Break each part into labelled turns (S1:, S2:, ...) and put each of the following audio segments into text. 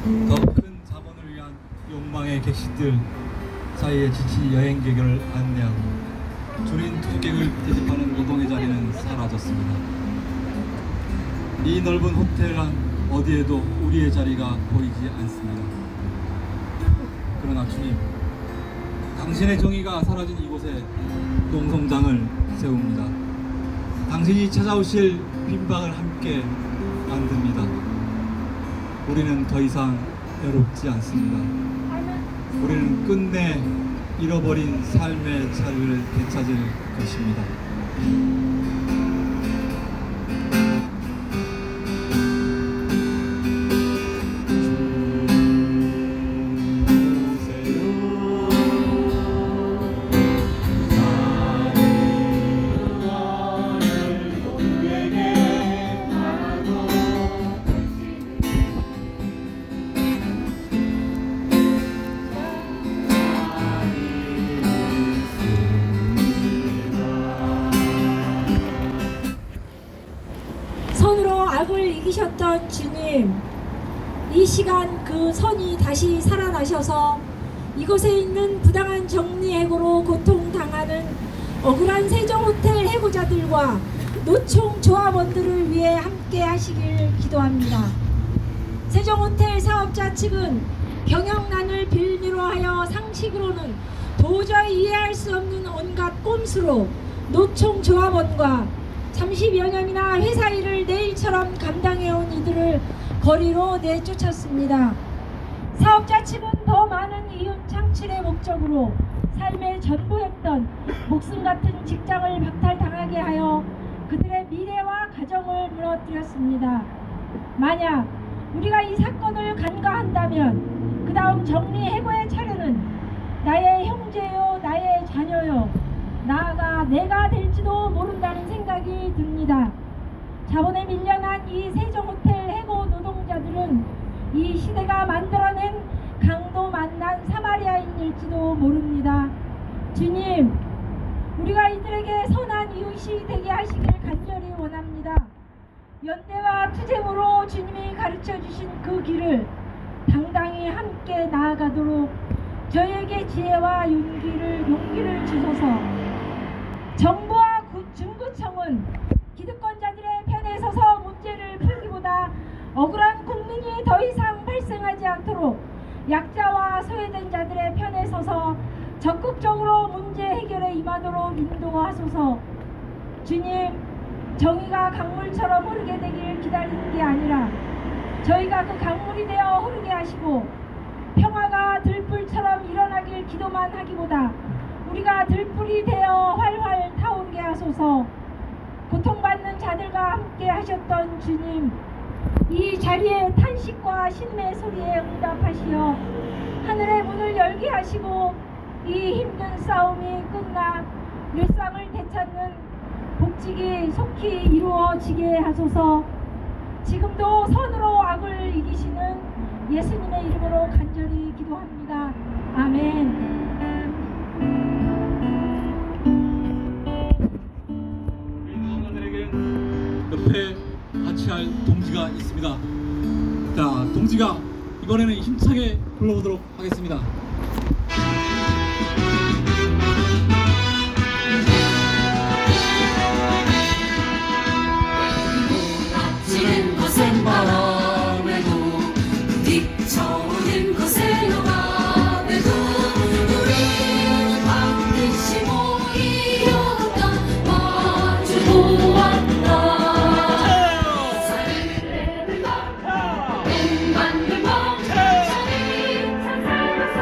S1: 더 큰 자본을 위한 욕망의 객시들 사이에 지친 여행객을 안내하고 줄인 투숙객을 대접하는 노동의 자리는 사라졌습니다. 이 넓은 호텔 안 어디에도 우리의 자리가 보이지 않습니다. 그러나 주님, 당신의 정의가 사라진 이곳에 농성장을 세웁니다. 당신이 찾아오실 빈방을 함께 만듭니다. 우리는 더 이상 외롭지 않습니다. 우리는 끝내 잃어버린 삶의 자리를 되찾을 것입니다.
S2: 선으로 악을 이기셨던 주님, 이 시간 그 선이 다시 살아나셔서 이곳에 있는 부당한 정리해고로 고통당하는 억울한 세종호텔 해고자들과 노총 조합원들을 위해 함께 하시길 기도합니다. 세종호텔 사업자 측은 경영난을 빌미로 하여 상식으로는 도저히 이해할 수 없는 온갖 꼼수로 노총 조합원과 30여 년이나 회사 일을 내일처럼 감당해온 이들을 거리로 내쫓았습니다. 사업자 측은 더 많은 이윤 창출의 목적으로 삶의 전부였던 목숨 같은 직장을 박탈당하게 하여 그들의 미래와 가정을 무너뜨렸습니다. 만약 우리가 이 사건을 간과한다면 그 다음 정리해고의 차례는 나의 형제요, 나의 자녀요, 나아가 내가 될지도 모른다는 생각이 듭니다. 자본에 밀려난 이 세종호텔 해고 노동자들은 이 시대가 만들어낸 강도 만난 사마리아인일지도 모릅니다. 주님, 우리가 이들에게 선한 이웃이 되게 하시길 간절히 원합니다. 연대와 투쟁으로 주님이 가르쳐주신 그 길을 당당히 함께 나아가도록 저에게 지혜와 용기를 주소서. 정부와 중구청은 기득권자들의 편에 서서 문제를 풀기보다 억울한 국민이 더 이상 발생하지 않도록 약자와 소외된 자들의 편에 서서 적극적으로 문제 해결에 임하도록 인도하소서. 주님, 정의가 강물처럼 흐르게 되길 기다리는 게 아니라 저희가 그 강물이 되어 흐르게 하시고 평화가 들불처럼 일어나길 기도만 하기보다 우리가 들불이 되어 활활 타오르게 하소서. 고통받는 자들과 함께 하셨던 주님, 이 자리에 탄식과 신음의 소리에 응답하시어 하늘의 문을 열게 하시고 이 힘든 싸움이 끝나 일상을 되찾는 복직이 속히 이루어지게 하소서. 지금도 선으로 악을 이기시는 예수님의 이름으로 간절히 기도합니다. 아멘.
S1: 옆에 같이 할 동지가 있습니다. 자, 동지가 이번에는 힘차게 불러보도록 하겠습니다.
S3: 지는 거센 바람에도 뒤쳐오는 거센 오감에도 우리는 반드시 모이었다. 마주 보았다. 살래는 것, 돈 받는 것, 자리 참 살면서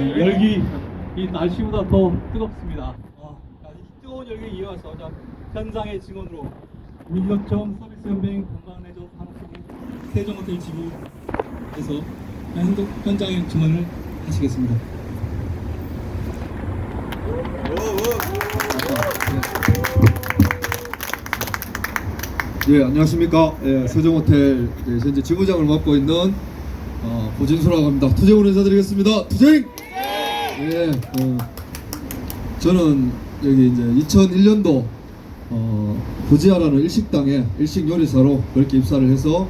S1: 이 열기 이 날씨보다 더 뜨겁습니다. 이 뜨거운 열기에 이어서 현장의 증언으로 민노총 서비스연맹 관광레저 산업부부 세종호텔 지부에서 현장의 증언을 하시겠습니다.
S4: 예, 안녕하십니까. 예, 세종호텔 현재 지부장을 맡고 있는 고진수라고 합니다. 투쟁으로 인사드리겠습니다. 투쟁! 예, 저는 여기 이제 2001년도 부지아라는 일식당에 일식 요리사로 그렇게 입사를 해서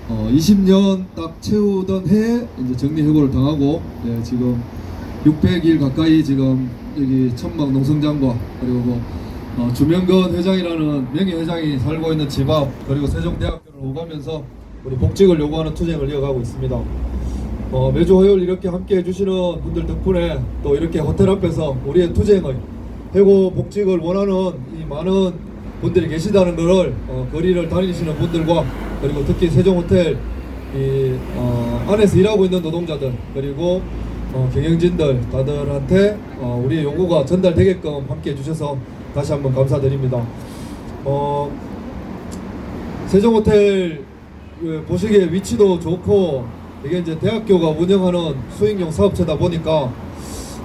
S4: 20년 딱 채우던 해에 이제 정리해고를 당하고, 예, 지금 600일 가까이 지금 여기 천막 농성장과 그리고 주명건 회장이라는 명예회장이 살고 있는 집 앞, 그리고 세종대학교를 오가면서 우리 복직을 요구하는 투쟁을 이어가고 있습니다. 매주 화요일 이렇게 함께 해주시는 분들 덕분에 또 이렇게 호텔 앞에서 우리의 투쟁의 해고 복직을 원하는 이 많은 분들이 계시다는 것을 거리를 다니시는 분들과 그리고 특히 세종호텔 안에서 일하고 있는 노동자들 그리고 경영진들 다들한테 우리의 요구가 전달되게끔 함께 해주셔서 다시 한번 감사드립니다. 세종호텔 보시기에 위치도 좋고 이게 이제 대학교가 운영하는 수익용 사업체다 보니까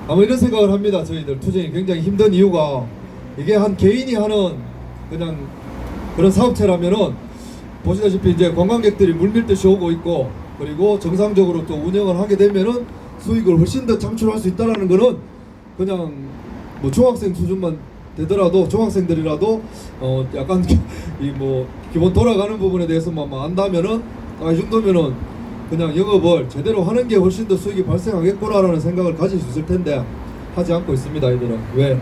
S4: 아마 이런 생각을 합니다. 저희들 투쟁이 굉장히 힘든 이유가 이게 한 개인이 하는 그냥 그런 사업체라면은 보시다시피 이제 관광객들이 물밀듯이 오고 있고 그리고 정상적으로 또 운영을 하게 되면은 수익을 훨씬 더 창출할 수 있다라는 거는 그냥 뭐 중학생 수준만 되더라도 중학생들이라도 약간 이 뭐 기본 돌아가는 부분에 대해서만 안다면은 이 정도면은 그냥 영업을 제대로 하는 게 훨씬 더 수익이 발생하겠구나라는 생각을 가질 수 있을 텐데 하지 않고 있습니다. 이들은 왜?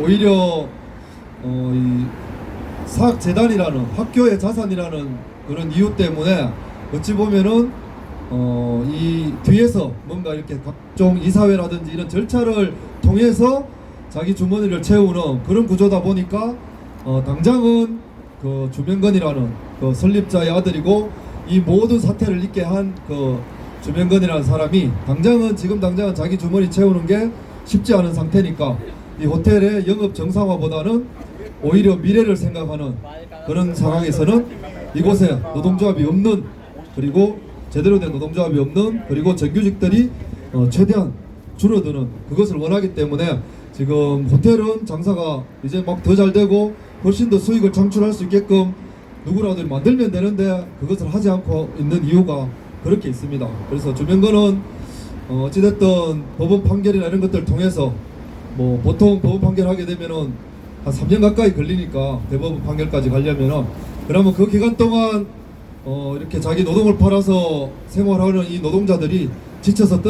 S4: 오히려 이 사학재단이라는 학교의 자산이라는 그런 이유 때문에 어찌 보면은 이 뒤에서 뭔가 이렇게 각종 이사회라든지 이런 절차를 통해서 자기 주머니를 채우는 그런 구조다 보니까 당장은 그 주명건이라는 그 설립자의 아들이고 이 모든 사태를 있게 한 그 주명건이라는 사람이 지금 당장은 자기 주머니 채우는 게 쉽지 않은 상태니까 이 호텔의 영업 정상화보다는 오히려 미래를 생각하는 그런 상황에서는 이곳에 노동조합이 없는 그리고 제대로 된 노동조합이 없는 그리고 정규직들이 최대한 줄어드는 그것을 원하기 때문에 지금 호텔은 장사가 이제 막 더 잘 되고 훨씬 더 수익을 창출할 수 있게끔 누구라도 만들면 되는데 그것을 하지 않고 있는 이유가 그렇게 있습니다. 그래서 주명건은 어찌됐든 법원 판결이나 이런 것들을 통해서 뭐 보통 법원 판결 하게 되면은 한 3년 가까이 걸리니까 대법원 판결까지 가려면은 그러면 그 기간 동안 이렇게 자기 노동을 팔아서 생활하는 이 노동자들이 지쳐서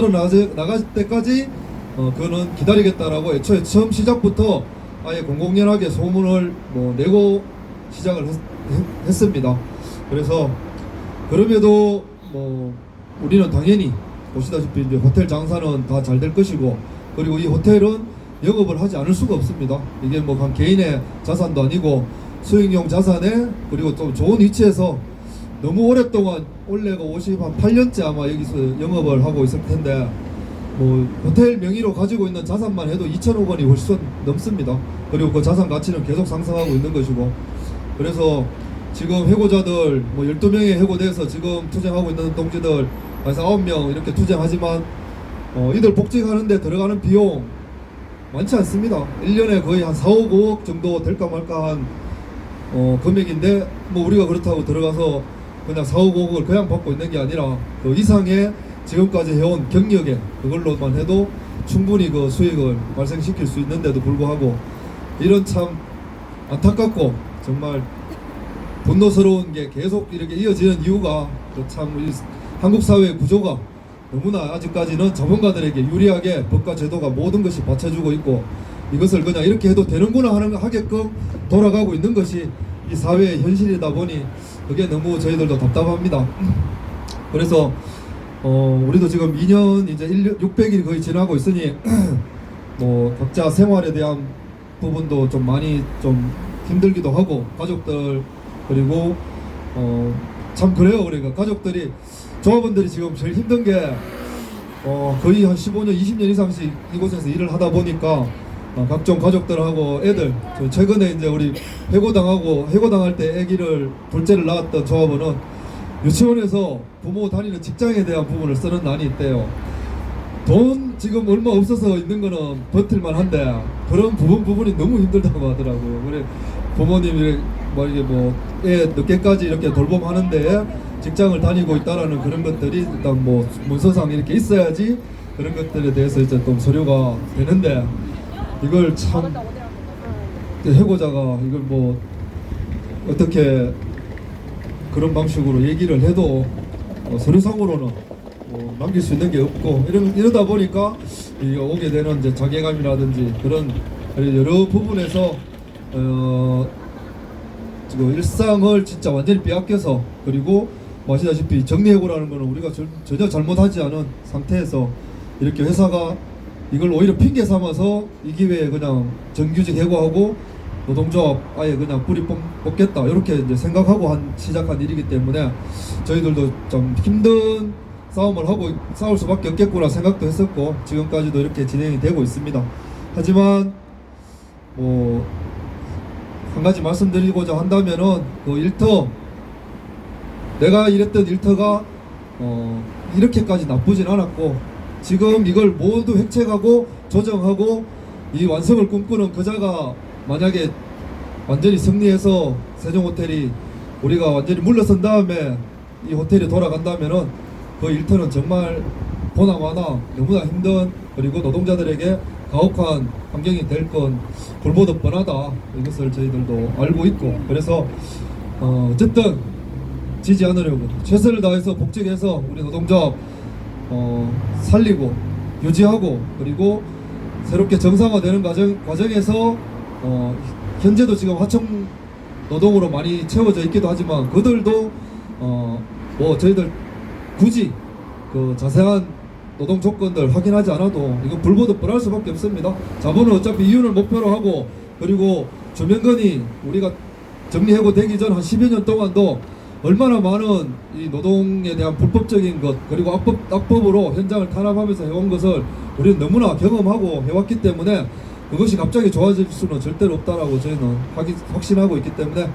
S4: 나갈 때까지 그거는 기다리겠다라고 애초에 처음 시작부터 아예 공공연하게 소문을 내고 시작을 했습니다. 그래서 그럼에도 우리는 당연히 보시다시피 이제 호텔 장사는 다 잘 될 것이고 그리고 이 호텔은 영업을 하지 않을 수가 없습니다. 이게 한 개인의 자산도 아니고 수익용 자산에 그리고 좀 좋은 위치에서 너무 오랫동안 올해가 58년째 아마 여기서 영업을 하고 있을 텐데 호텔 명의로 가지고 있는 자산만 해도 2천억 원이 훨씬 넘습니다. 그리고 그 자산 가치는 계속 상승하고 있는 것이고 그래서 지금 해고자들 12명이 해고돼서 지금 투쟁하고 있는 동지들 한 9명 이렇게 투쟁하지만 이들 복직하는데 들어가는 비용 많지 않습니다. 1년에 거의 한 4억 5억 정도 될까 말까 한 금액인데 우리가 그렇다고 들어가서 그냥 4억 5억을 그냥 받고 있는 게 아니라 그 이상의 지금까지 해온 경력에 그걸로만 해도 충분히 그 수익을 발생시킬 수 있는데도 불구하고 이런 참 안타깝고 정말 분노스러운 게 계속 이렇게 이어지는 이유가 참 한국 사회의 구조가 너무나 아직까지는 자본가들에게 유리하게 법과 제도가 모든 것이 받쳐주고 있고 이것을 그냥 이렇게 해도 되는구나 하게끔 돌아가고 있는 것이 이 사회의 현실이다 보니 그게 너무 저희들도 답답합니다. 그래서 우리도 지금 2년 이제 600일이 거의 지나고 있으니 각자 생활에 대한 부분도 좀 많이 좀 힘들기도 하고 가족들 그리고 참 그래요. 그러니까 가족들이 조합원들이 지금 제일 힘든 게 거의 한 15년, 20년 이상씩 이곳에서 일을 하다 보니까 각종 가족들하고 애들, 저 최근에 이제 우리 해고당할 때 아기를 둘째를 낳았던 조합원은 유치원에서 부모 다니는 직장에 대한 부분을 쓰는 난이 있대요. 돈 지금 얼마 없어서 있는 거는 버틸만 한데 그런 부분이 너무 힘들다고 하더라고요. 그래 부모님이 애 늦게까지 이렇게 돌봄하는데 직장을 다니고 있다라는 그런 것들이 일단 뭐 문서상 이렇게 있어야지 그런 것들에 대해서 이제 좀 서류가 되는데 이걸 참 해고자가 이걸 뭐 어떻게 그런 방식으로 얘기를 해도 서류상으로는 남길 수 있는 게 없고 이러다 보니까 오게 되는 이제 자괴감이라든지 그런 여러 부분에서 지금 일상을 진짜 완전히 빼앗겨서 그리고 아시다시피 정리해고라는 거는 우리가 전혀 잘못하지 않은 상태에서 이렇게 회사가 이걸 오히려 핑계 삼아서 이 기회에 그냥 정규직 해고하고 노동조합 아예 그냥 뿌리 뽑겠다 이렇게 이제 생각하고 시작한 일이기 때문에 저희들도 좀 힘든 싸울 수밖에 없겠구나 생각도 했었고 지금까지도 이렇게 진행이 되고 있습니다. 하지만 뭐 한 가지 말씀드리고자 한다면은 그 일터 내가 일했던 일터가 이렇게까지 나쁘진 않았고 지금 이걸 모두 획책하고 조정하고 이 완성을 꿈꾸는 그자가 만약에 완전히 승리해서 세종호텔이 우리가 완전히 물러선 다음에 이 호텔이 돌아간다면은 그 일터는 정말 보나마나 너무나 힘든 그리고 노동자들에게 가혹한 환경이 될 건 불보듯 뻔하다 이것을 저희들도 알고 있고 그래서 어쨌든 지지 않으려고 최선을 다해서 복직해서 우리 노동조합 살리고 유지하고 그리고 새롭게 정상화되는 과정에서 현재도 지금 하청 노동으로 많이 채워져 있기도 하지만 그들도 뭐 저희들 굳이 그 자세한 노동 조건들 확인하지 않아도 이거 불보듯 뻔할 수밖에 없습니다. 자본은 어차피 이윤을 목표로 하고 그리고 조명건이 우리가 정리해고 되기 전 한 10여 년 동안도 얼마나 많은 이 노동에 대한 불법적인 것 그리고 악법으로 현장을 탄압하면서 해온 것을 우리는 너무나 경험하고 해왔기 때문에 그것이 갑자기 좋아질 수는 절대로 없다라고 저희는 확신하고 있기 때문에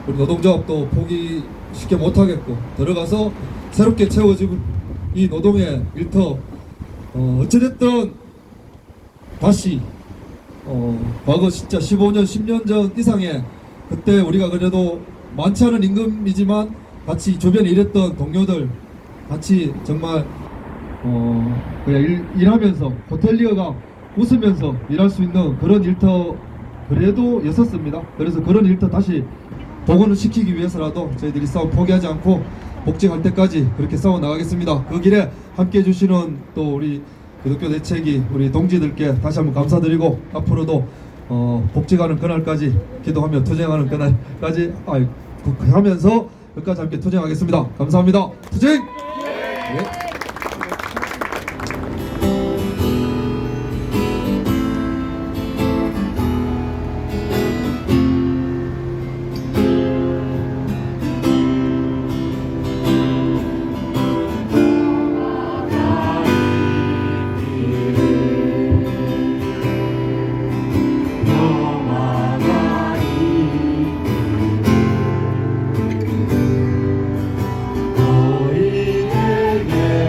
S4: 우리 노동조합도 포기 쉽게 못하겠고 들어가서 새롭게 채워지고 이 노동의 일터 어찌됐든 다시 과거 진짜 15년 10년 전 이상의 그때 우리가 그래도 많지 않은 임금이지만 같이 주변에 일했던 동료들 같이 정말 그냥 일하면서 호텔리어가 웃으면서 일할 수 있는 그런 일터 그래도 였었습니다. 그래서 그런 일터 다시 복원을 시키기 위해서라도 저희들이 싸움 포기하지 않고 복직할 때까지 그렇게 싸워 나가겠습니다. 그 길에 함께 해주시는 또 우리 기독교 대책위 우리 동지들께 다시 한번 감사드리고 앞으로도 복직하는 그날까지 기도하며 투쟁하는 그날까지 하면서 끝까지 함께 투쟁하겠습니다. 감사합니다. 투쟁! 네.
S1: 너희에게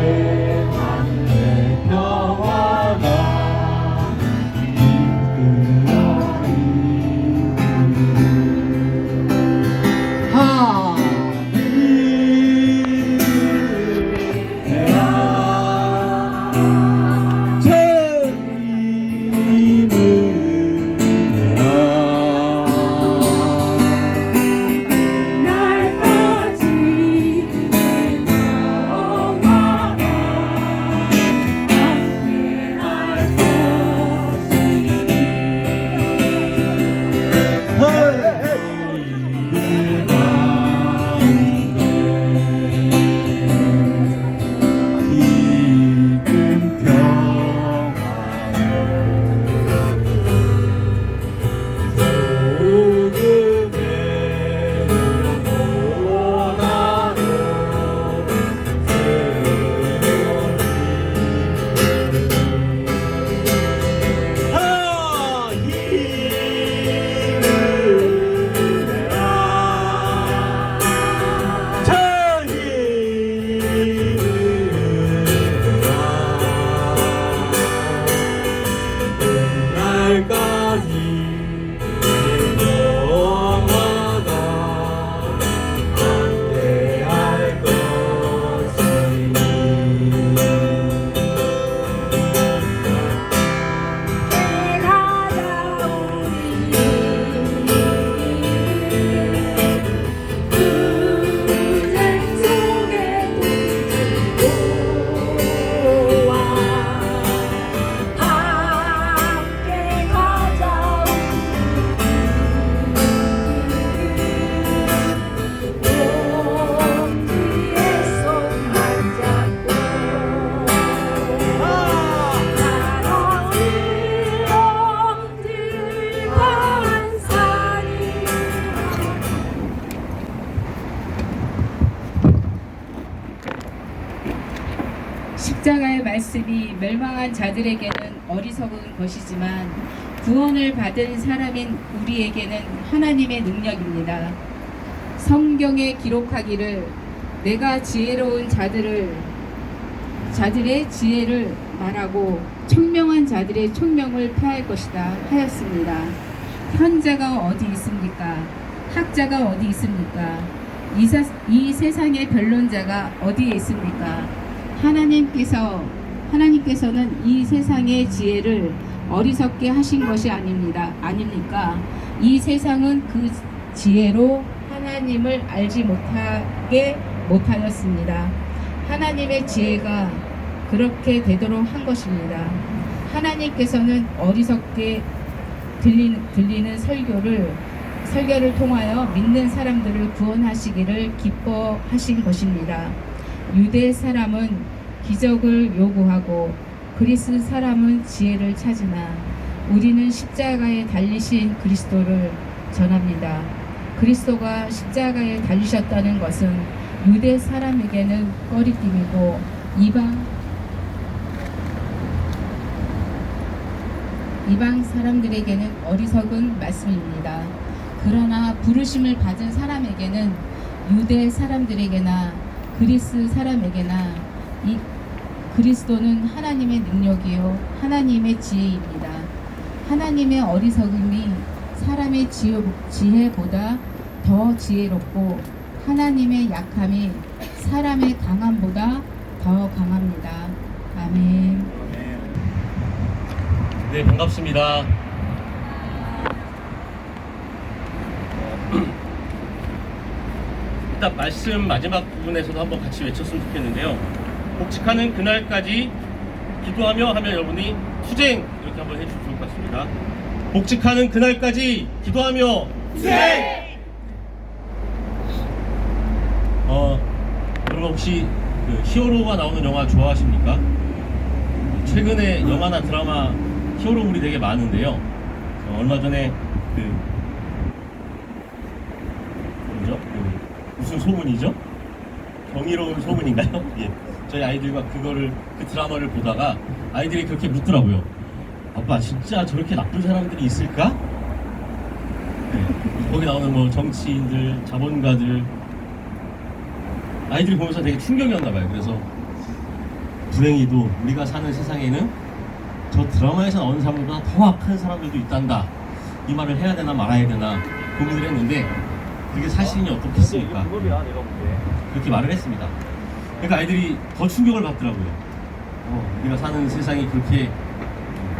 S5: 말씀이 멸망한 자들에게는 어리석은 것이지만 구원을 받은 사람인 우리에게는 하나님의 능력입니다. 성경에 기록하기를 내가 지혜로운 자들의 지혜를 말하고 총명한 자들의 총명을 폐할 것이다 하였습니다. 현자가 어디 있습니까? 학자가 어디 있습니까? 이 세상의 변론자가 어디에 있습니까? 하나님께서는 이 세상의 지혜를 어리석게 하신 것이 아닙니까? 이 세상은 그 지혜로 하나님을 알지 못하였습니다. 하나님의 지혜가 그렇게 되도록 한 것입니다. 하나님께서는 어리석게 들리는 설교를 통하여 믿는 사람들을 구원하시기를 기뻐하신 것입니다. 유대 사람은 기적을 요구하고 그리스 사람은 지혜를 찾으나 우리는 십자가에 달리신 그리스도를 전합니다. 그리스도가 십자가에 달리셨다는 것은 유대 사람에게는 꺼리낌이고 이방 사람들에게는 어리석은 말씀입니다. 그러나 부르심을 받은 사람에게는 유대 사람들에게나 그리스 사람에게나 이 그리스도는 하나님의 능력이요 하나님의 지혜입니다. 하나님의 어리석음이 사람의 지혜보다 더 지혜롭고 하나님의 약함이 사람의 강함보다 더 강합니다. 아멘.
S6: 네, 반갑습니다. 일단 말씀 마지막 부분에서도 한번 같이 외쳤으면 좋겠는데요. 복직하는 그날까지 기도하며 하면 여러분이 투쟁 이렇게 한번 해주시면 좋을 것 같습니다. 복직하는 그날까지 기도하며 투쟁! 여러분 혹시 그 히어로가 나오는 영화 좋아하십니까? 최근에 영화나 드라마 히어로물이 되게 많은데요. 얼마 전에 무슨 소문이죠? 경이로운 소문인가요? 예. 저희 아이들과 그 드라마를 보다가 아이들이 그렇게 묻더라고요. 아빠 진짜 저렇게 나쁜 사람들이 있을까? 네. 거기 나오는 뭐 정치인들, 자본가들 아이들이 보면서 되게 충격이었나 봐요. 그래서 불행히도 우리가 사는 세상에는 저 드라마에서 나오는 사람들보다 더 악한 사람들도 있단다. 이 말을 해야 되나 말아야 되나 고민을 했는데 그게 사실이니 어떻겠습니까? 그렇게 말을 했습니다. 그러니까 아이들이 더 충격을 받더라고요. 우리가 사는 세상이 그렇게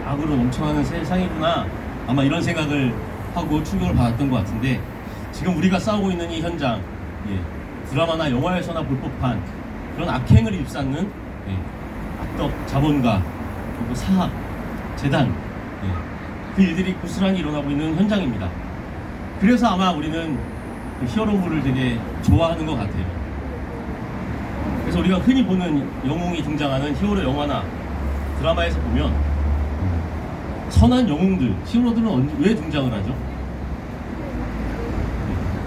S6: 악으로 넘쳐나는 세상이구나. 아마 이런 생각을 하고 충격을 받았던 것 같은데 지금 우리가 싸우고 있는 이 현장, 드라마나 영화에서나 볼 법한 그런 악행을 일삼는 악덕 자본가 그리고 사학, 재단 그 일들이 고스란히 일어나고 있는 현장입니다. 그래서 아마 우리는 그 히어로물을 되게 좋아하는 것 같아요. 그래서 우리가 흔히 보는 영웅이 등장하는 히어로 영화나 드라마에서 보면 선한 영웅들, 히어로들은 왜 등장을 하죠?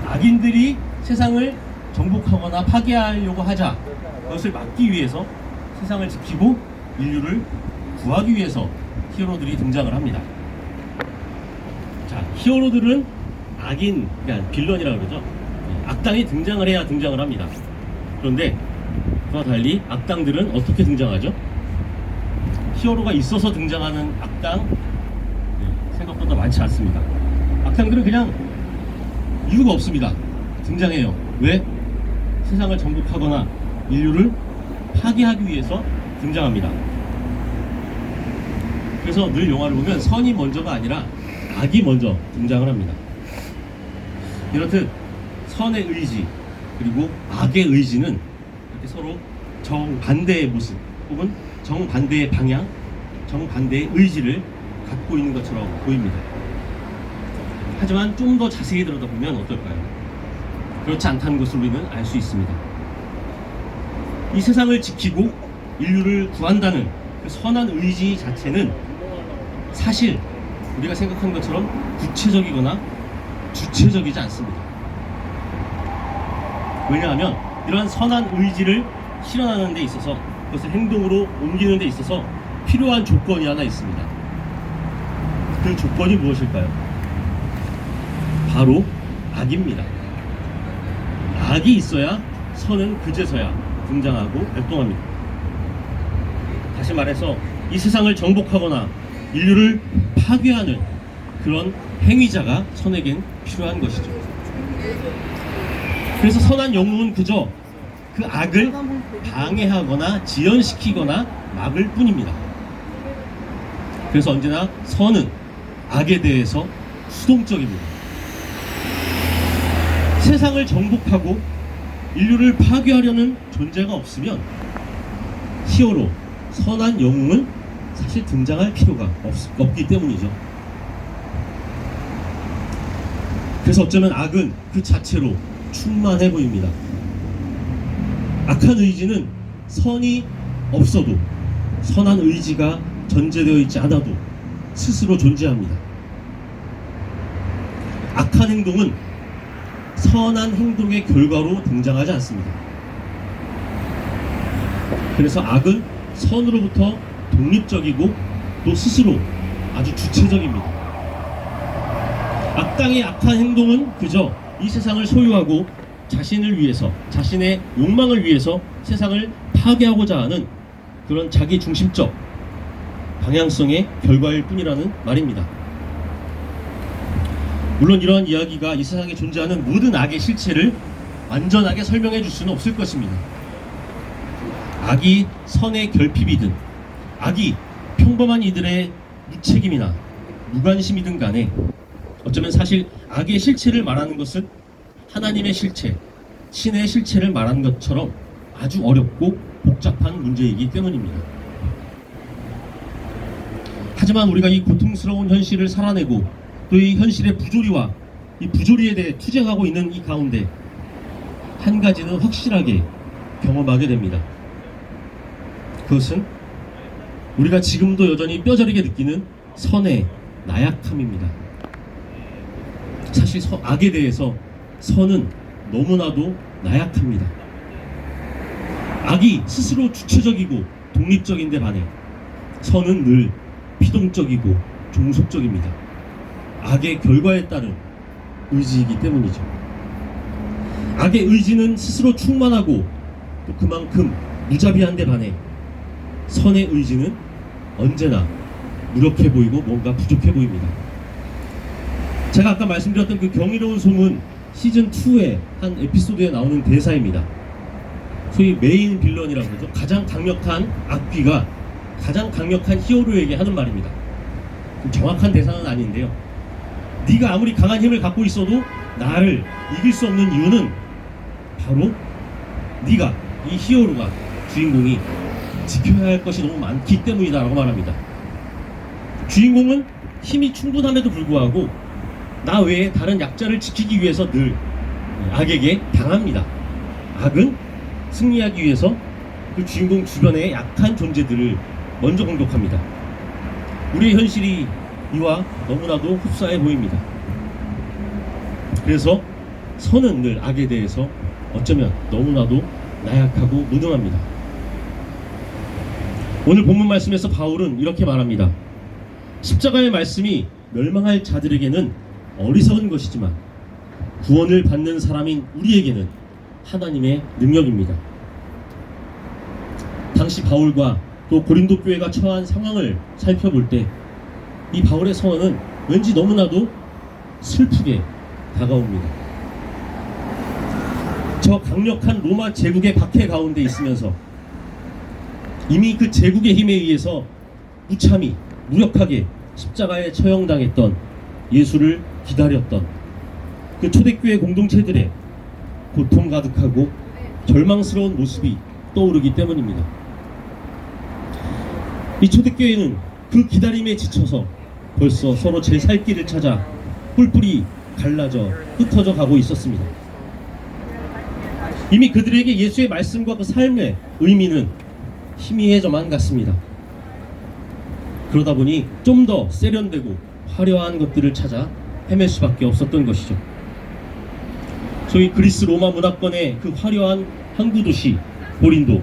S6: 악인들이 세상을 정복하거나 파괴하려고 하자 그것을 막기 위해서 세상을 지키고 인류를 구하기 위해서 히어로들이 등장을 합니다. 자, 히어로들은 악인, 그러니까 빌런이라고 그러죠. 악당이 등장을 해야 등장을 합니다. 그런데 그와 달리 악당들은 어떻게 등장하죠? 히어로가 있어서 등장하는 악당 생각보다 많지 않습니다. 악당들은 그냥 이유가 없습니다. 등장해요. 왜? 세상을 정복하거나 인류를 파괴하기 위해서 등장합니다. 그래서 늘 영화를 보면 선이 먼저가 아니라 악이 먼저 등장을 합니다. 이렇듯 선의 의지 그리고 악의 의지는 이렇게 서로 정반대의 모습 혹은 정반대의 방향, 정반대의 의지를 갖고 있는 것처럼 보입니다. 하지만 좀 더 자세히 들여다보면 어떨까요? 그렇지 않다는 것을 우리는 알 수 있습니다. 이 세상을 지키고 인류를 구한다는 그 선한 의지 자체는 사실 우리가 생각하는 것처럼 구체적이거나 주체적이지 않습니다. 왜냐하면 이러한 선한 의지를 실현하는 데 있어서 그것을 행동으로 옮기는 데 있어서 필요한 조건이 하나 있습니다. 그 조건이 무엇일까요? 바로 악입니다. 악이 있어야 선은 그제서야 등장하고 활동합니다. 다시 말해서 이 세상을 정복하거나 인류를 파괴하는 그런 행위자가 선에겐 필요한 것이죠. 그래서 선한 영웅은 그저 그 악을 방해하거나 지연시키거나 막을 뿐입니다. 그래서 언제나 선은 악에 대해서 수동적입니다. 세상을 정복하고 인류를 파괴하려는 존재가 없으면 히어로, 선한 영웅은 사실 등장할 필요가 없기 때문이죠. 그래서 어쩌면 악은 그 자체로 충만해 보입니다. 악한 의지는 선이 없어도, 선한 의지가 전제되어 있지 않아도 스스로 존재합니다. 악한 행동은 선한 행동의 결과로 등장하지 않습니다. 그래서 악은 선으로부터 독립적이고 또 스스로 아주 주체적입니다. 악당의 악한 행동은 그저 이 세상을 소유하고 자신을 위해서, 자신의 욕망을 위해서 세상을 파괴하고자 하는 그런 자기 중심적 방향성의 결과일 뿐이라는 말입니다. 물론 이러한 이야기가 이 세상에 존재하는 모든 악의 실체를 완전하게 설명해 줄 수는 없을 것입니다. 악이 선의 결핍이든 악이 평범한 이들의 무책임이나 무관심이든 간에 어쩌면 사실 악의 실체를 말하는 것은 하나님의 실체, 신의 실체를 말하는 것처럼 아주 어렵고 복잡한 문제이기 때문입니다. 하지만 우리가 이 고통스러운 현실을 살아내고 또 이 현실의 부조리와 이 부조리에 대해 투쟁하고 있는 이 가운데 한 가지는 확실하게 경험하게 됩니다. 그것은 우리가 지금도 여전히 뼈저리게 느끼는 선의 나약함입니다. 사실 악에 대해서 선은 너무나도 나약합니다. 악이 스스로 주체적이고 독립적인데 반해 선은 늘 피동적이고 종속적입니다. 악의 결과에 따른 의지이기 때문이죠. 악의 의지는 스스로 충만하고 또 그만큼 무자비한데 반해 선의 의지는 언제나 무력해 보이고 뭔가 부족해 보입니다. 제가 아까 말씀드렸던 그 경이로운 소문 시즌2의 한 에피소드에 나오는 대사입니다. 소위 메인 빌런이라고 하죠. 가장 강력한 악귀가 가장 강력한 히어로에게 하는 말입니다. 좀 정확한 대사는 아닌데요. 네가 아무리 강한 힘을 갖고 있어도 나를 이길 수 없는 이유는 바로 네가, 이 히어로가, 주인공이 지켜야 할 것이 너무 많기 때문이다 라고 말합니다. 주인공은 힘이 충분함에도 불구하고 나 외에 다른 약자를 지키기 위해서 늘 악에게 당합니다. 악은 승리하기 위해서 그 주인공 주변의 약한 존재들을 먼저 공격합니다. 우리의 현실이 이와 너무나도 흡사해 보입니다. 그래서 선은 늘 악에 대해서 어쩌면 너무나도 나약하고 무능합니다. 오늘 본문 말씀에서 바울은 이렇게 말합니다. 십자가의 말씀이 멸망할 자들에게는 어리석은 것이지만 구원을 받는 사람인 우리에게는 하나님의 능력입니다. 당시 바울과 또 고린도 교회가 처한 상황을 살펴볼 때 이 바울의 선언은 왠지 너무나도 슬프게 다가옵니다. 저 강력한 로마 제국의 박해 가운데 있으면서 이미 그 제국의 힘에 의해서 무참히 무력하게 십자가에 처형당했던 예수를 기다렸던 그 초대교회 공동체들의 고통 가득하고 절망스러운 모습이 떠오르기 때문입니다. 이 초대교회는 그 기다림에 지쳐서 벌써 서로 제 살 길을 찾아 뿔뿔이 갈라져 흩어져 가고 있었습니다. 이미 그들에게 예수의 말씀과 그 삶의 의미는 희미해져만 갔습니다. 그러다 보니 좀 더 세련되고 화려한 것들을 찾아 헤맬 수밖에 없었던 것이죠. 소위 그리스 로마 문화권의 그 화려한 항구 도시 고린도,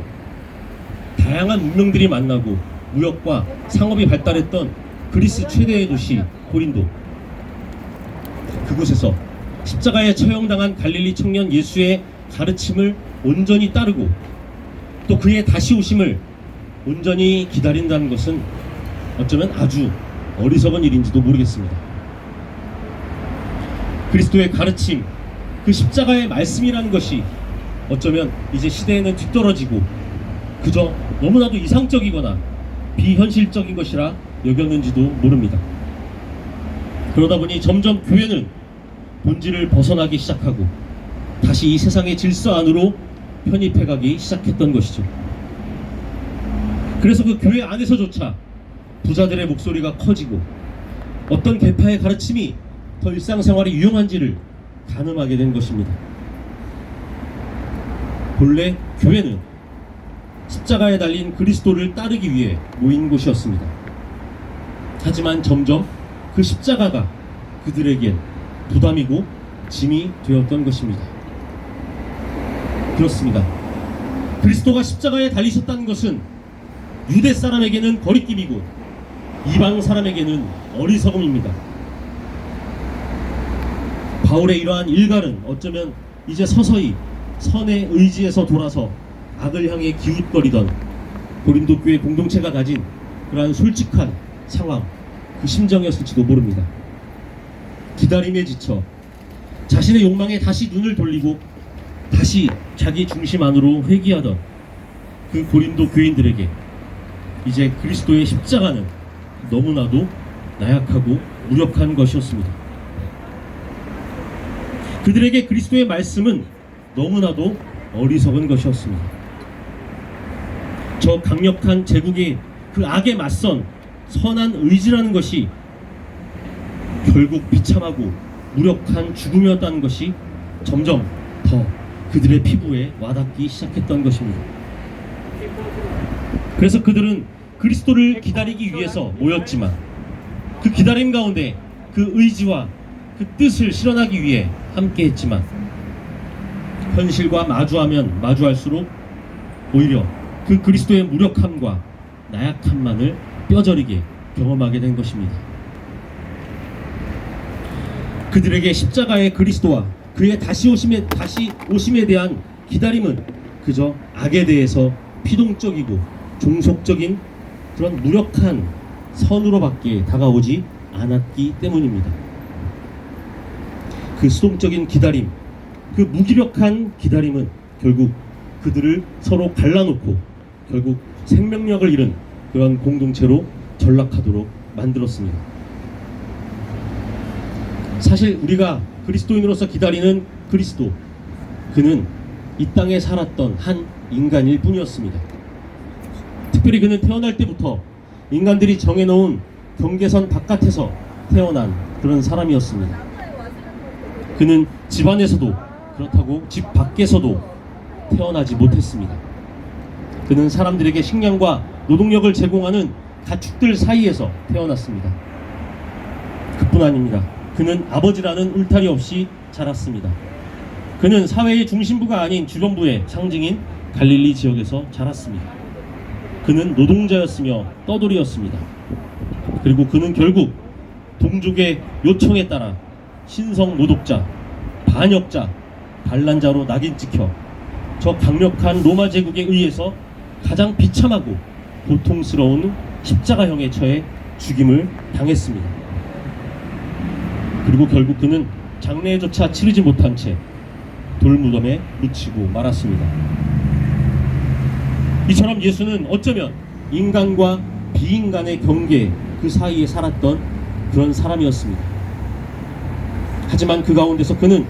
S6: 다양한 문명들이 만나고 무역과 상업이 발달했던 그리스 최대의 도시 고린도, 그곳에서 십자가에 처형당한 갈릴리 청년 예수의 가르침을 온전히 따르고 또 그의 다시 오심을 온전히 기다린다는 것은 어쩌면 아주 어리석은 일인지도 모르겠습니다. 그리스도의 가르침, 그 십자가의 말씀이라는 것이 어쩌면 이제 시대에는 뒤떨어지고 그저 너무나도 이상적이거나 비현실적인 것이라 여겼는지도 모릅니다. 그러다 보니 점점 교회는 본질을 벗어나기 시작하고 다시 이 세상의 질서 안으로 편입해가기 시작했던 것이죠. 그래서 그 교회 안에서조차 부자들의 목소리가 커지고 어떤 계파의 가르침이 더 일상생활에 유용한지를 가늠하게 된 것입니다. 본래 교회는 십자가에 달린 그리스도를 따르기 위해 모인 곳이었습니다. 하지만 점점 그 십자가가 그들에겐 부담이고 짐이 되었던 것입니다. 그렇습니다. 그리스도가 십자가에 달리셨다는 것은 유대 사람에게는 거리낌이고 이방 사람에게는 어리석음입니다. 바울의 이러한 일갈은 어쩌면 이제 서서히 선의 의지에서 돌아서 악을 향해 기웃거리던 고린도 교회 공동체가 가진 그러한 솔직한 상황, 그 심정이었을지도 모릅니다. 기다림에 지쳐 자신의 욕망에 다시 눈을 돌리고 다시 자기 중심 안으로 회귀하던 그 고린도 교인들에게 이제 그리스도의 십자가는 너무나도 나약하고 무력한 것이었습니다. 그들에게 그리스도의 말씀은 너무나도 어리석은 것이었습니다. 저 강력한 제국의 그 악에 맞선 선한 의지라는 것이 결국 비참하고 무력한 죽음이었다는 것이 점점 더 그들의 피부에 와닿기 시작했던 것입니다. 그래서 그들은 그리스도를 기다리기 위해서 모였지만 그 기다림 가운데 그 의지와 그 뜻을 실현하기 위해 함께했지만 현실과 마주하면 마주할수록 오히려 그 그리스도의 무력함과 나약함만을 뼈저리게 경험하게 된 것입니다. 그들에게 십자가의 그리스도와 그의 다시 오심에 대한 기다림은 그저 악에 대해서 피동적이고 종속적인 그런 무력한 선으로밖에 다가오지 않았기 때문입니다. 그 수동적인 기다림, 그 무기력한 기다림은 결국 그들을 서로 갈라놓고 결국 생명력을 잃은 그런 공동체로 전락하도록 만들었습니다. 사실 우리가 그리스도인으로서 기다리는 그리스도, 그는 이 땅에 살았던 한 인간일 뿐이었습니다. 특별히 그는 태어날 때부터 인간들이 정해놓은 경계선 바깥에서 태어난 그런 사람이었습니다. 그는 집 안에서도 그렇다고 집 밖에서도 태어나지 못했습니다. 그는 사람들에게 식량과 노동력을 제공하는 가축들 사이에서 태어났습니다. 그뿐 아닙니다. 그는 아버지라는 울타리 없이 자랐습니다. 그는 사회의 중심부가 아닌 주변부의 상징인 갈릴리 지역에서 자랐습니다. 그는 노동자였으며 떠돌이였습니다. 그리고 그는 결국 동족의 요청에 따라 신성 노독자, 반역자, 반란자로 낙인 찍혀 저 강력한 로마 제국에 의해서 가장 비참하고 고통스러운 십자가형에 처해 죽임을 당했습니다. 그리고 결국 그는 장례조차 치르지 못한 채 돌무덤에 묻히고 말았습니다. 이처럼 예수는 어쩌면 인간과 비인간의 경계 그 사이에 살았던 그런 사람이었습니다. 하지만 그 가운데서 그는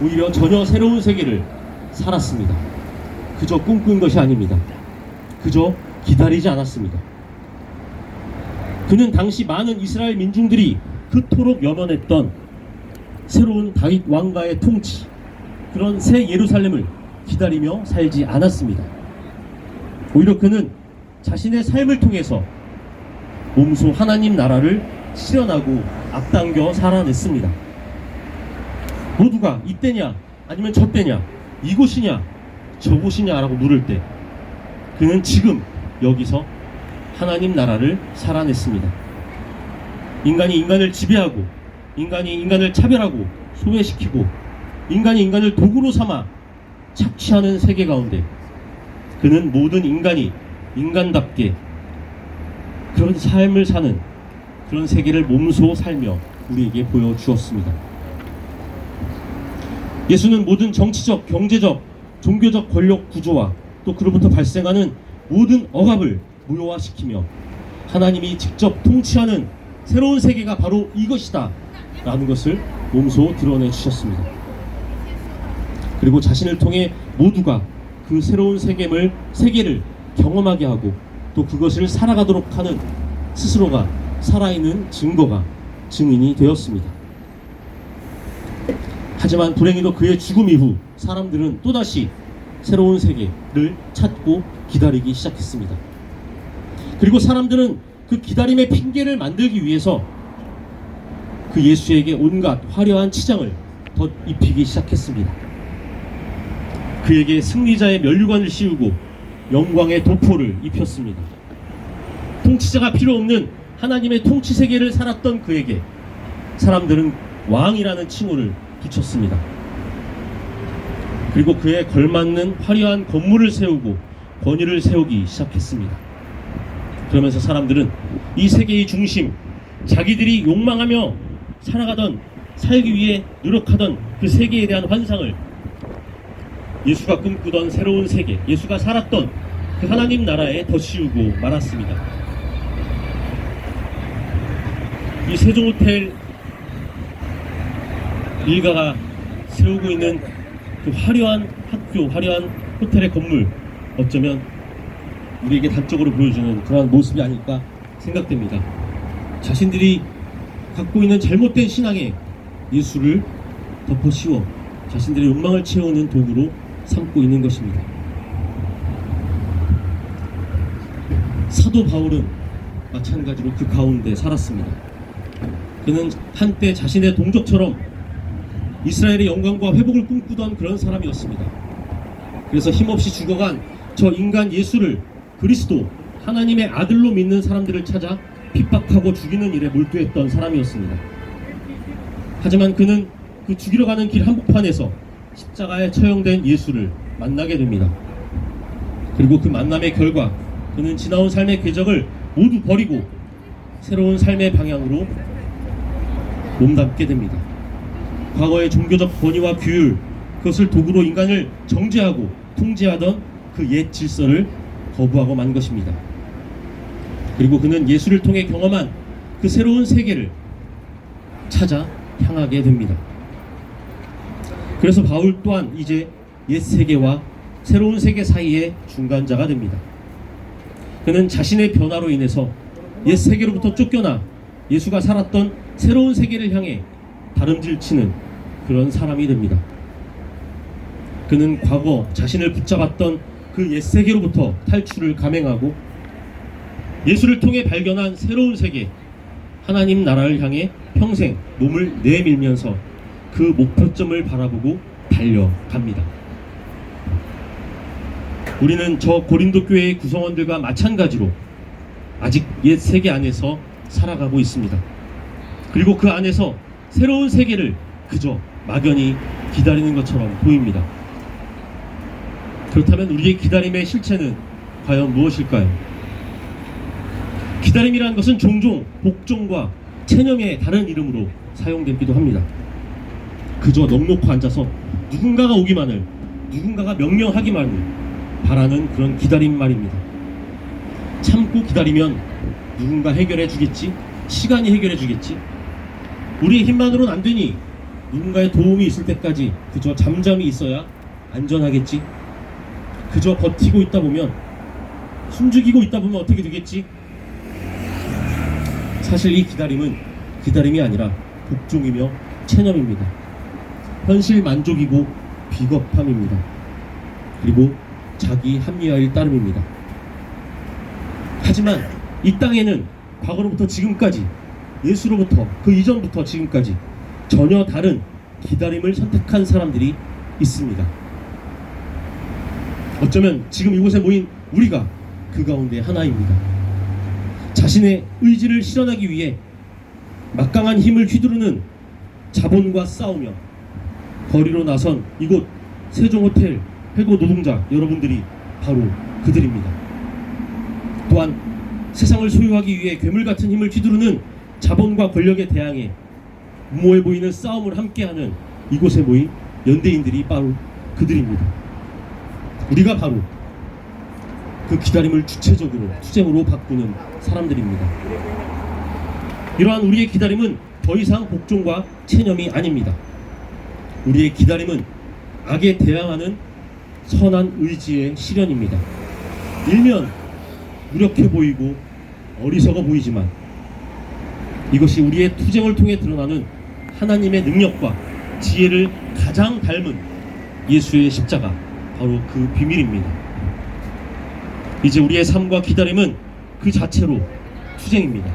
S6: 오히려 전혀 새로운 세계를 살았습니다. 그저 꿈꾼 것이 아닙니다. 그저 기다리지 않았습니다. 그는 당시 많은 이스라엘 민중들이 그토록 염원했던 새로운 다윗 왕가의 통치, 그런 새 예루살렘을 기다리며 살지 않았습니다. 오히려 그는 자신의 삶을 통해서 몸소 하나님 나라를 실현하고 앞당겨 살아냈습니다. 모두가 이때냐 아니면 저때냐, 이곳이냐 저곳이냐라고 물을 때 그는 지금 여기서 하나님 나라를 살아냈습니다. 인간이 인간을 지배하고 인간이 인간을 차별하고 소외시키고 인간이 인간을 도구로 삼아 착취하는 세계 가운데 그는 모든 인간이 인간답게 그런 삶을 사는 그런 세계를 몸소 살며 우리에게 보여주었습니다. 예수는 모든 정치적, 경제적, 종교적 권력 구조와 또 그로부터 발생하는 모든 억압을 무효화시키며 하나님이 직접 통치하는 새로운 세계가 바로 이것이다 라는 것을 몸소 드러내 주셨습니다. 그리고 자신을 통해 모두가 그 새로운 세계를 경험하게 하고 또 그것을 살아가도록 하는 스스로가 살아있는 증인이 되었습니다. 하지만 불행히도 그의 죽음 이후 사람들은 또다시 새로운 세계를 찾고 기다리기 시작했습니다. 그리고 사람들은 그 기다림의 핑계를 만들기 위해서 그 예수에게 온갖 화려한 치장을 덧입히기 시작했습니다. 그에게 승리자의 면류관을 씌우고 영광의 도포를 입혔습니다. 통치자가 필요 없는 하나님의 통치 세계를 살았던 그에게 사람들은 왕이라는 칭호를 붙였습니다. 그리고 그에 걸맞는 화려한 건물을 세우고 권위를 세우기 시작했습니다. 그러면서 사람들은 이 세계의 중심, 자기들이 욕망하며 살기 위해 노력하던 그 세계에 대한 환상을 예수가 꿈꾸던 새로운 세계, 예수가 살았던 그 하나님 나라에 덧씌우고 말았습니다. 이 세종호텔 일가가 세우고 있는 그 화려한 학교, 화려한 호텔의 건물, 어쩌면 우리에게 단적으로 보여주는 그러한 모습이 아닐까 생각됩니다. 자신들이 갖고 있는 잘못된 신앙에 예수를 덮어씌워 자신들의 욕망을 채우는 도구로 삼고 있는 것입니다. 사도 바울은 마찬가지로 그 가운데 살았습니다. 그는 한때 자신의 동족처럼 이스라엘의 영광과 회복을 꿈꾸던 그런 사람이었습니다. 그래서 힘없이 죽어간 저 인간 예수를 그리스도 하나님의 아들로 믿는 사람들을 찾아 핍박하고 죽이는 일에 몰두했던 사람이었습니다. 하지만 그는 그 죽이러 가는 길 한복판에서 십자가에 처형된 예수를 만나게 됩니다. 그리고 그 만남의 결과 그는 지나온 삶의 궤적을 모두 버리고 새로운 삶의 방향으로 몸담게 됩니다. 과거의 종교적 권위와 규율, 그것을 도구로 인간을 정죄하고 통제하던 그 옛 질서를 거부하고 만 것입니다. 그리고 그는 예수를 통해 경험한 그 새로운 세계를 찾아 향하게 됩니다. 그래서 바울 또한 이제 옛 세계와 새로운 세계 사이의 중간자가 됩니다. 그는 자신의 변화로 인해서 옛 세계로부터 쫓겨나 예수가 살았던 새로운 세계를 향해 다름질치는 그런 사람이 됩니다. 그는 과거 자신을 붙잡았던 그 옛 세계로부터 탈출을 감행하고 예수를 통해 발견한 새로운 세계, 하나님 나라를 향해 평생 몸을 내밀면서 그 목표점을 바라보고 달려갑니다. 우리는 저 고린도 교회의 구성원들과 마찬가지로 아직 옛 세계 안에서 살아가고 있습니다. 그리고 그 안에서 새로운 세계를 그저 막연히 기다리는 것처럼 보입니다. 그렇다면 우리의 기다림의 실체는 과연 무엇일까요? 기다림이라는 것은 종종 복종과 체념의 다른 이름으로 사용되기도 합니다. 그저 넋놓고 앉아서 누군가가 오기만을, 누군가가 명령하기만을 바라는 그런 기다림 말입니다. 참고 기다리면 누군가 해결해 주겠지, 시간이 해결해 주겠지, 우리의 힘만으로는 안 되니 누군가의 도움이 있을 때까지 그저 잠잠히 있어야 안전하겠지, 그저 버티고 있다 보면, 숨죽이고 있다 보면 어떻게 되겠지. 사실 이 기다림은 기다림이 아니라 복종이며 체념입니다. 현실 만족이고 비겁함입니다. 그리고 자기 합리화의 따름입니다. 하지만 이 땅에는 과거로부터 지금까지, 예수로부터 그 이전부터 지금까지 전혀 다른 기다림을 선택한 사람들이 있습니다. 어쩌면 지금 이곳에 모인 우리가 그 가운데 하나입니다. 자신의 의지를 실현하기 위해 막강한 힘을 휘두르는 자본과 싸우며 거리로 나선 이곳 세종호텔 해고 노동자 여러분들이 바로 그들입니다. 또한 세상을 소유하기 위해 괴물같은 힘을 휘두르는 자본과 권력에 대항해 무모해 보이는 싸움을 함께하는 이곳에 모인 연대인들이 바로 그들입니다. 우리가 바로 그 기다림을 주체적으로 투쟁으로 바꾸는 사람들입니다. 이러한 우리의 기다림은 더 이상 복종과 체념이 아닙니다. 우리의 기다림은 악에 대항하는 선한 의지의 실현입니다. 일면 무력해 보이고 어리석어 보이지만 이것이 우리의 투쟁을 통해 드러나는 하나님의 능력과 지혜를 가장 닮은 예수의 십자가, 바로 그 비밀입니다. 이제 우리의 삶과 기다림은 그 자체로 투쟁입니다.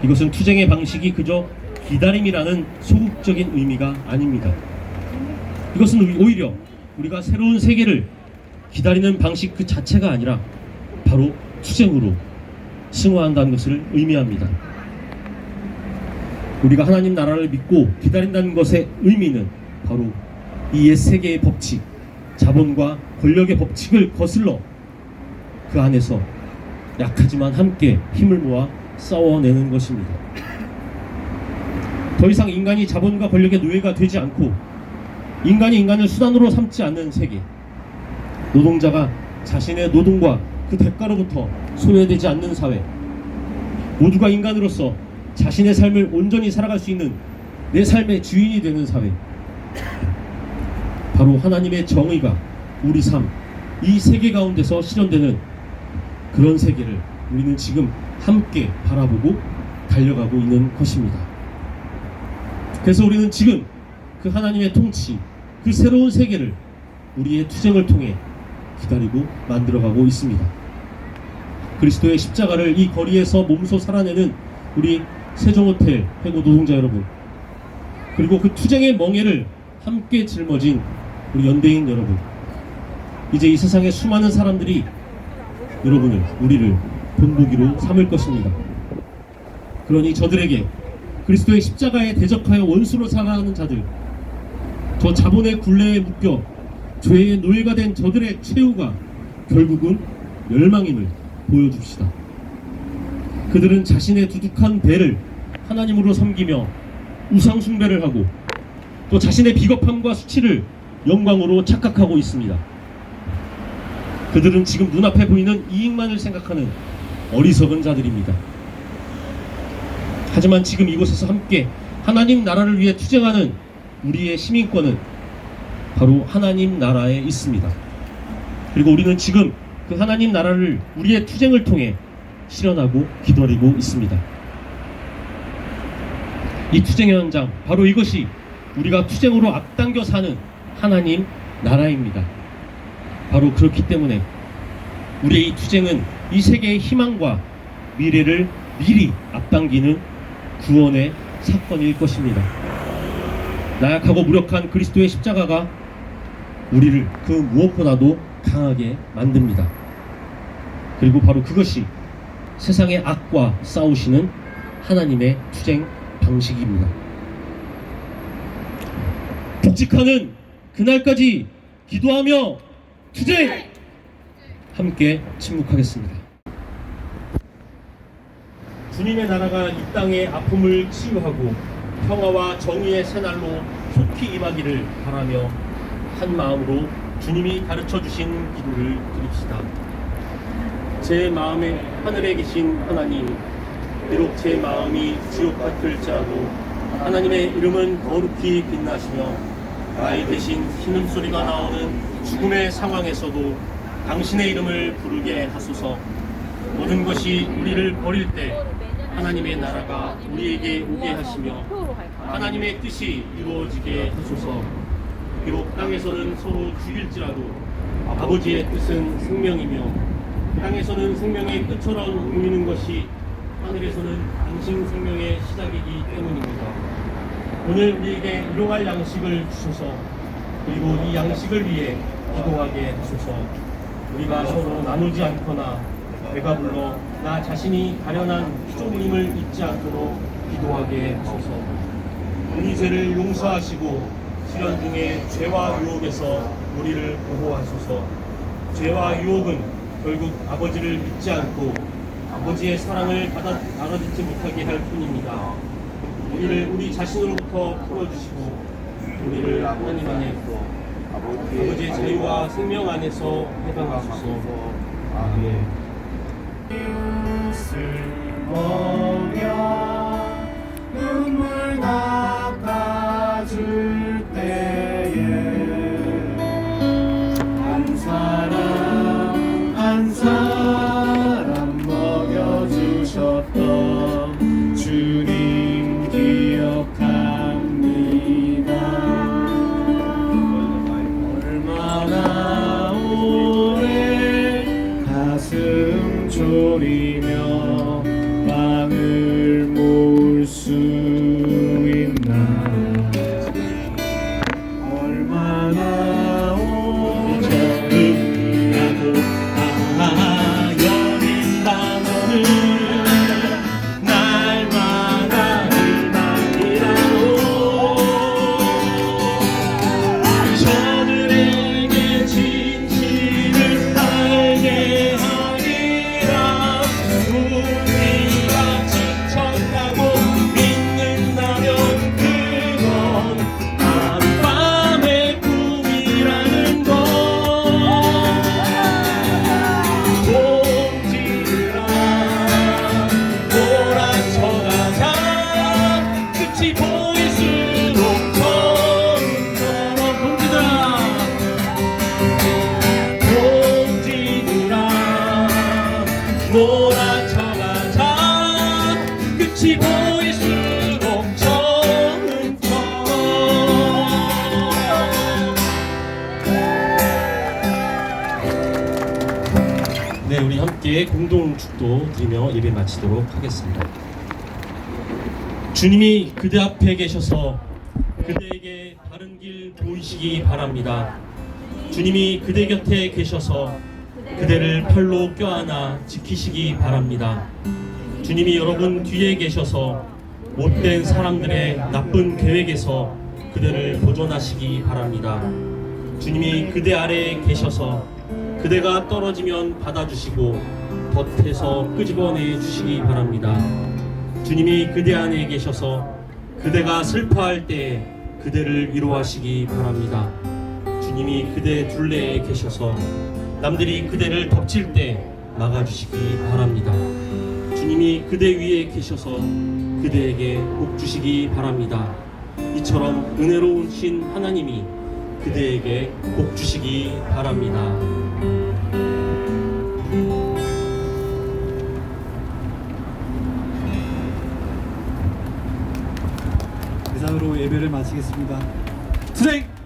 S6: 이것은 투쟁의 방식이 그저 기다림이라는 소극적인 의미가 아닙니다. 이것은 오히려 우리가 새로운 세계를 기다리는 방식 그 자체가 아니라 바로 투쟁으로 승화한다는 것을 의미합니다. 우리가 하나님 나라를 믿고 기다린다는 것의 의미는 바로 이 옛 세계의 법칙, 자본과 권력의 법칙을 거슬러 그 안에서 약하지만 함께 힘을 모아 싸워내는 것입니다. 더 이상 인간이 자본과 권력의 노예가 되지 않고 인간이 인간을 수단으로 삼지 않는 세계, 노동자가 자신의 노동과 그 대가로부터 소외되지 않는 사회, 모두가 인간으로서 자신의 삶을 온전히 살아갈 수 있는 내 삶의 주인이 되는 사회, 바로 하나님의 정의가 우리 삶, 이 세계 가운데서 실현되는 그런 세계를 우리는 지금 함께 바라보고 달려가고 있는 것입니다. 그래서 우리는 지금 그 하나님의 통치, 그 새로운 세계를 우리의 투쟁을 통해 기다리고 만들어가고 있습니다. 그리스도의 십자가를 이 거리에서 몸소 살아내는 우리 세종호텔 해고 노동자 여러분, 그리고 그 투쟁의 멍에를 함께 짊어진 우리 연대인 여러분, 이제 이 세상의 수많은 사람들이 여러분을, 우리를 본보기로 삼을 것입니다. 그러니 저들에게 그리스도의 십자가에 대적하여 원수로 살아가는 자들, 저 자본의 굴레에 묶여 죄의 노예가 된 저들의 최후가 결국은 멸망임을 보여줍시다. 그들은 자신의 두둑한 배를 하나님으로 섬기며 우상 숭배를 하고 또 자신의 비겁함과 수치를 영광으로 착각하고 있습니다. 그들은 지금 눈앞에 보이는 이익만을 생각하는 어리석은 자들입니다. 하지만 지금 이곳에서 함께 하나님 나라를 위해 투쟁하는 우리의 시민권은 바로 하나님 나라에 있습니다. 그리고 우리는 지금 그 하나님 나라를 우리의 투쟁을 통해 실현하고 기다리고 있습니다. 이 투쟁의 현장, 바로 이것이 우리가 투쟁으로 앞당겨 사는 하나님 나라입니다. 바로 그렇기 때문에 우리의 이 투쟁은 이 세계의 희망과 미래를 미리 앞당기는 구원의 사건일 것입니다. 나약하고 무력한 그리스도의 십자가가 우리를 그 무엇보다도 강하게 만듭니다. 그리고 바로 그것이 세상의 악과 싸우시는 하나님의 투쟁 방식입니다. 복직하는 그날까지 기도하며 투쟁! 함께 침묵하겠습니다. 주님의 나라가 이 땅의 아픔을 치유하고 평화와 정의의 새날로 속히 임하기를 바라며 한 마음으로 주님이 가르쳐 주신 기도를 드립시다. 제 마음에 하늘에 계신 하나님, 비록 제 마음이 지옥 같을지라도 하나님의 이름은 거룩히 빛나시며 나의 대신 신음소리가 나오는 죽음의 상황에서도 당신의 이름을 부르게 하소서. 모든 것이 우리를 버릴 때 하나님의 나라가 우리에게 오게 하시며 하나님의 뜻이 이루어지게 하소서. 비록 땅에서는 서로 죽일지라도 아버지의 뜻은 생명이며 땅에서는 생명의 끝처럼 보이는 것이 하늘에서는 당신 생명의 시작이기 때문입니다. 오늘 우리에게 일용할 양식을 주소서. 그리고 이 양식을 위해 기도하게 하소서. 우리가 서로 나누지 않거나 배가 불러 나 자신이 가련한 피조물임을 잊지 않도록 기도하게 하소서. 우리 죄를 용서하시고 시련 중에 죄와 유혹에서 우리를 보호하소서. 죄와 유혹은 결국 아버지를 믿지 않고 아버지의 사랑을 받아들이지 못하게 할 뿐입니다. 우리를 우리 자신으로부터 풀어주시고 우리를 하나님 안에 아버지의 자유와 생명 안에서 해방하소서. 아멘.
S7: 먹여 눈물 닦아줄 때에 한 사람 한 사람 먹여주셨던 주님 기억합니다. 얼마나 오래 가슴 졸이며 빵을 모을 수 있나. 얼마나 오래 여린 밤을 날마다 희망이라오. 저들에게 진실을 알게 하리라. 우리가 지쳤다고 믿는다면 그건 밤밤의 꿈이라는 것. 동지들아 몰아쳐가자. 끝이 보일수록 처음처럼. 동지들아 몰아쳐가자. 끝이 보일수록 처음처럼.
S6: 네, 우리 함께 공동 축도 드리며 예배 마치도록 하겠습니다. 주님이 그대 앞에 계셔서 그대에게 바른 길 보이시기 바랍니다. 주님이 그대 곁에 계셔서 그대를 팔로 껴안아 지키시기 바랍니다. 주님이 여러분 뒤에 계셔서 못된 사람들의 나쁜 계획에서 그대를 보존하시기 바랍니다. 주님이 그대 아래에 계셔서 그대가 떨어지면 받아주시고 덫에서 끄집어내 주시기 바랍니다. 주님이 그대 안에 계셔서 그대가 슬퍼할 때 그대를 위로하시기 바랍니다. 주님이 그대 둘레에 계셔서 남들이 그대를 덮칠 때 막아주시기 바랍니다. 주님이 그대 위에 계셔서 그대에게 복 주시기 바랍니다. 이처럼 은혜로우신 하나님이 그대에게 복 주시기 바랍니다.
S1: 이상으로 예배를 마치겠습니다. 투쟁!